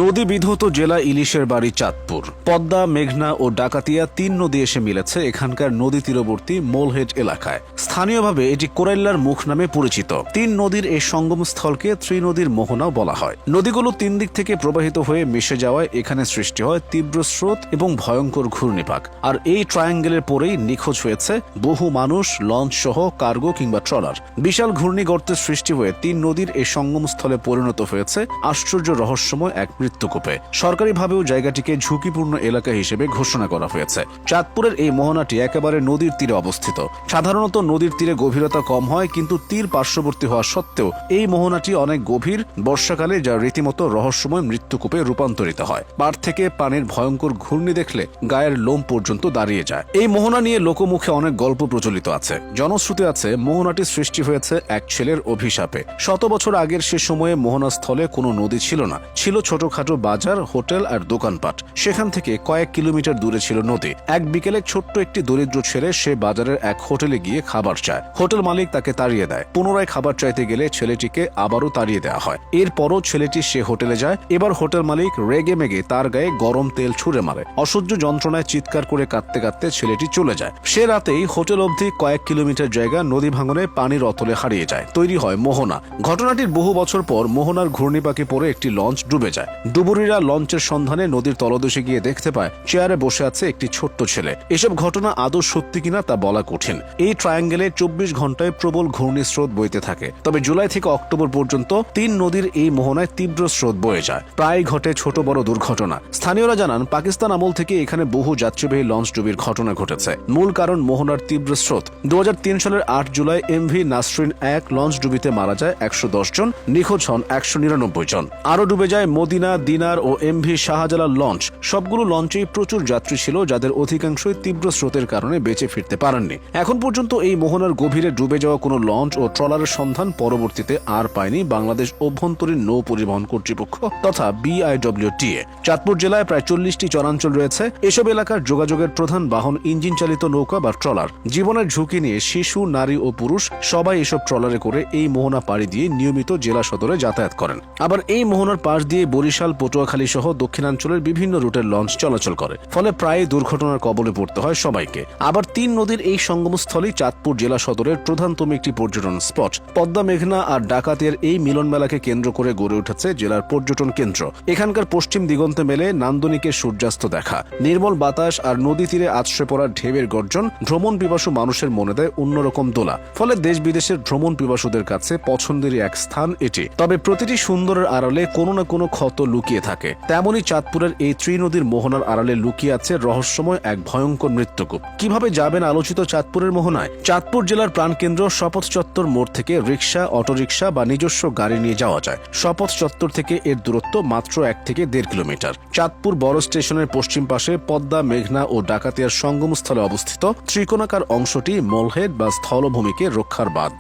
নদী বিধৌত জেলা ইলিশের বাড়ি চাঁদপুর। পদ্মা, মেঘনা ও ডাকাতিয়া তিন নদী এসে মিলেছে এখানকার নদী তীরবর্তী মোলহেড এলাকায়। স্থানীয়ভাবে এটি কোরাইল্লার মুখ নামে পরিচিত। তিন নদীর এই সঙ্গমস্থলকে ত্রিনদীর মোহনাও বলা হয়। নদীগুলো তিন দিক থেকে প্রবাহিত হয়ে মিশে যাওয়ায় এখানে সৃষ্টি হয় তীব্র স্রোত এবং ভয়ঙ্কর ঘূর্ণিপাক। আর এই ট্রায়াঙ্গেলের পরেই নিখোঁজ হয়েছে বহু মানুষ, লঞ্চ সহ কার্গো কিংবা ট্রলার। বিশাল ঘূর্ণিগর্তের সৃষ্টি হয়ে তিন নদীর এই সঙ্গমস্থলে পরিণত হয়েছে আশ্চর্য রহস্যময় এক মৃত্যুকূপে। সরকারিভাবেও জায়গাটিকে ঝুঁকিপূর্ণ এলাকা হিসেবে ঘোষণা করা হয়েছে। চাঁদপুরের এই মোহনাটি একেবারে নদীর তীরে অবস্থিত। সাধারণত নদীর তীরে গভীরতা কম হয়, কিন্তু তীর পার্শ্ববর্তী হওয়া সত্ত্বেও এই মোহনাটি অনেক গভীর বর্ষাকালে, যা রীতিমতো রহস্যময় মৃত্যুকূপে রূপান্তরিত হয়। পার থেকে পানির ভয়ঙ্কর ঘূর্ণি দেখলে গায়ের লোম পর্যন্ত দাঁড়িয়ে যায়। এই মোহনা নিয়ে লোকমুখে অনেক গল্প প্রচলিত আছে। জনশ্রুতি আছে মোহনাটি সৃষ্টি হয়েছে এক ছেলের অভিশাপে। শত বছর আগের সে সময়ে মোহনা স্থলে কোনো নদী ছিল না, ছিল ছোটখাটো বাজার, হোটেল আর দোকানপাট। সেখান থেকে কয়েক কিলোমিটার দূরে ছিল নদী। এক বিকেলে ছোট্ট একটি দরিদ্র ছেলে সে বাজারের এক হোটেলে গিয়ে খাবার চায়। হোটেল মালিক তাকে তাড়িয়ে দেয়। পুনরায় খাবার চাইতে গেলে ছেলেটিকে আবারও তাড়িয়ে দেওয়া হয়। এরপরও ছেলেটি সে হোটেলে যায়। এবার হোটেল মালিক রেগে মেগে তার গায়ে গরম তেল ছুঁড়ে মারে। অসহ্য যন্ত্রণায় চিৎকার করে কাঁদতে কাঁদতে ছেলেটি চলে যায়। সে রাতেই হোটেল অবধি কয়েক কিলোমিটার জায়গা নদী ভাঙনে পানির অতলে হারিয়ে যায়। তৈরি হয় মোহনা। ঘটনাটির বহু বছর পর মোহনার ঘূর্ণিপাকে পড়ে একটি লঞ্চ ডুবে যায়। ডুবুরিরা লঞ্চের সন্ধানে নদীর তলদেশে গিয়ে দেখতে পায় চেয়ারে বসে আছে একটি ছোট্ট ছেলে। এসব ঘটনা আদৌ সত্যি কিনা তা বলা কঠিন। এই ট্রায়াঙ্গেলে 24 ঘন্টায় প্রবল ঘূর্ণিস্রোত বইতে থাকে। তবে জুলাই থেকে অক্টোবর পর্যন্ত তিন নদীর এই মোহনায় তীব্র স্রোত বয়ে যায়। প্রায় ঘটে ছোট বড় দুর্ঘটনা। স্থানীয়রা জানান, পাকিস্তান আমল থেকে এখানে বহু যাত্রীবাহী লঞ্চ ডুবির ঘটনা ঘটেছে। মূল কারণ মোহনার তীব্র স্রোত। 2003 সালের 8 জুলাই এমভি নাসরিন 1 লঞ্চ ডুবিতে মারা যায় 110 জন, নিখোঁজ হন 199 জন। আরও ডুবে যায় মদিনা, দিনার ও এমভি শাহজালাল লঞ্চ। সবগুলো লঞ্চেই প্রচুর যাত্রী ছিল, যাদের অধিকাংশই তীব্র স্রোতের কারণে বেঁচে ফিরতে পারেননি। এখন পর্যন্ত এই মোহনার গভীরে ডুবে যাওয়া কোনো লঞ্চ ও ট্রলারের সন্ধান পরবর্তীতে আর পায়নি বাংলাদেশ অভ্যন্তরীণ নৌ পরিবহন কর্তৃপক্ষ তথা BIWTA। চাঁদপুর জেলায় প্রায় 40টি চরাঞ্চল রয়েছে। এসব এলাকার যোগাযোগের প্রধান বাহন ইঞ্জিন চালিত নৌকা বা ট্রলার। জীবনের ঝুঁকি নিয়ে শিশু, নারী ও পুরুষ সবাই এসব ট্রলারে করে এই মোহনা পাড়ি দিয়ে নিয়মিত জেলা সদরে যাতায়াত করেন। আবার এই মোহনার পাশ দিয়ে বরিশাল, পটুয়াখালী সহ দক্ষিণাঞ্চলের বিভিন্ন রুটের লঞ্চ চলাচল করে। ফলে প্রায় দুর্ঘটনার কবলে পড়তে হয় সবাইকে। আবার তিন নদীর এই সঙ্গমস্থলই চাঁদপুর জেলা সদরের প্রধানতম একটি পর্যটন স্পট। পদ্মা, মেঘনা আর ডাকাতের এই মিলন মেলাকে কেন্দ্র করে গড়ে উঠেছে জেলার পর্যটন কেন্দ্র। এখানকার পশ্চিম দিগন্তে মেলে নান্দনিকের সূর্যাস্ত দেখা। নির্মল বাতাস আর নদী তীরে আছড়ে পড়া ঢেউয়ের গর্জন ভ্রমণ পিপাসু মানুষের মনে দেয় অন্যরকম দোলা। ফলে দেশ বিদেশের ভ্রমণ পিপাসুদের কাছে পছন্দেরই এক স্থান এটি। তবে প্রতিটি সুন্দরের আড়ালে কোনো না কোনো ক্ষত লুকিয়ে থাকে। তেমনই চাঁদপুরের এই ত্রিনদীর মোহনার আড়ালে লুকিয়ে আছে রহস্যময় এক ভয়ঙ্কর মৃত্যুকূপ। কিভাবে যাবেন আলোচিত চাঁদপুরের মোহনায়? চাঁদপুর জেলার প্রাণকেন্দ্র শপথ চত্বর মোড় থেকে রিক্সা, অটোরিক্সা বা নিজস্ব গাড়ি নিয়ে যাওয়া যায়। শপথ চত্বর থেকে এর দূরত্ব মাত্র 1 থেকে 1.5 কিলোমিটার। চাঁদপুর বড় স্টেশনের পশ্চিম পাশে পদ্মা, মেঘনা ও ডাকাতিয়ার সঙ্গমস্থলে অবস্থিত ত্রিকোণাকার অংশটি মোলহেড বা স্থলভূমিকে রক্ষার বাঁধ।